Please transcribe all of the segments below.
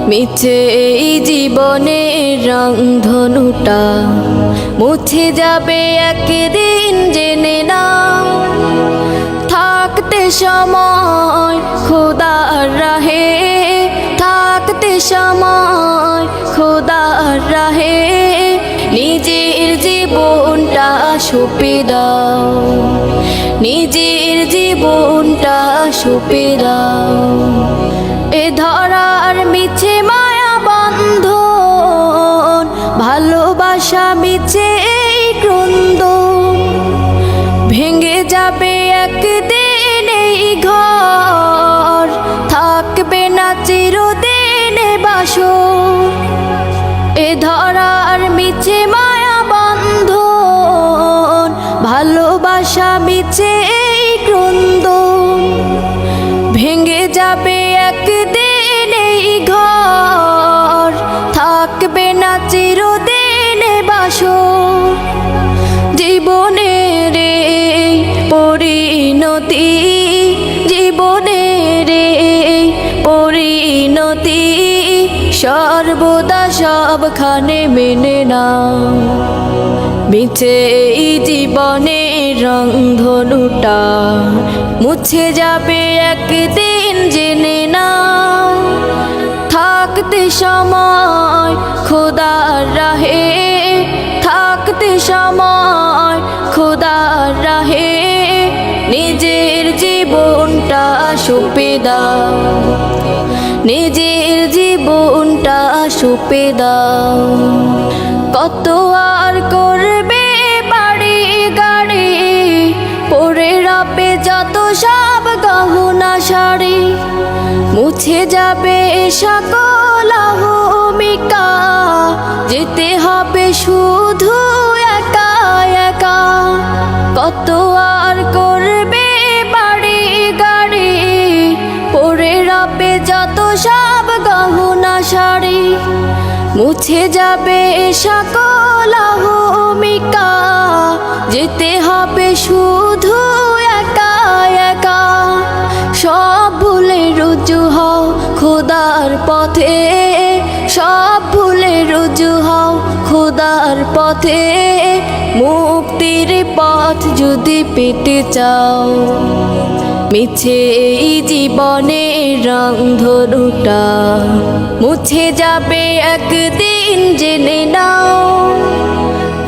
মিছে এই জীবনের রংধনুটা মুছে যাবে একদিন জেনে নাও। থাকতে সময় খোদার রাহে, থাকতে সময় খোদার রাহে নিজের জীবনটা সঁপে দাও, নিজের জীবনটা সঁপে দাও। এ ধরার মিছে মায়া বন্ধন, ভালোবাসা মিছে এই ক্রন্দন, ভেঙে যাবে একদিন এই ঘর, থাকবে না চিরদিন বাসর। এ ধরার মিছে মায়া বন্ধন, ভালোবাসা মিছে এই ক্রন্দন, ভেঙে যাবে একদিন এই ঘর, থাকবে না চিরদিন বাসর। জীবনের এই পরিণতি, জীবনের এই পরিণতি সর্বদা সবখানে মেনে নাও। মিছে এই জীবনের রংধনুটা মুছে যাবে একদিন জেনে নাও। থাকতে সময় খোদার রাহে, থাকতে সময় খোদার রাহে নিজের জীবনটা সঁপে দাও, নিজের জীবনটা সঁপে দাও। কত আর করবে বাড়ি গাড়ি, পরে রাবে যত সব গহনা শাড়ি, মুছে যাবে সকল অহমিকা, যেতে হবে শুধু একা একা। কত আর করবে বাড়ি গাড়ি, পরে রাবে যত সব গহনা শাড়ি, মুছে যাবে সকল অহমিকা, যেতে হবে শুধু একা একা। সব ভুলে রুজু হও খোদার পথে, সব ভুলে রুজু হও খোদার পথে, মুক্তির পথ যদি পেতে চাও। মিছে এই জীবনের রংধনুটা মুছে যাবে একদিন জেনে নাও।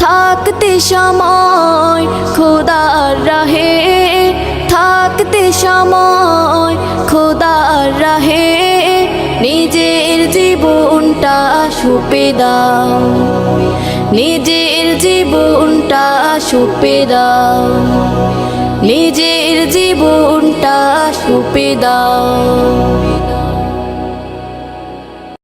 থাকতে সময় খোদার রাহে, থাকতে সময় খোদার রাহে নিজের জীবনটা সঁপে দাও, নিজের জীবনটা সঁপে দাও, নিজের জীবনটা সঁপে দাও।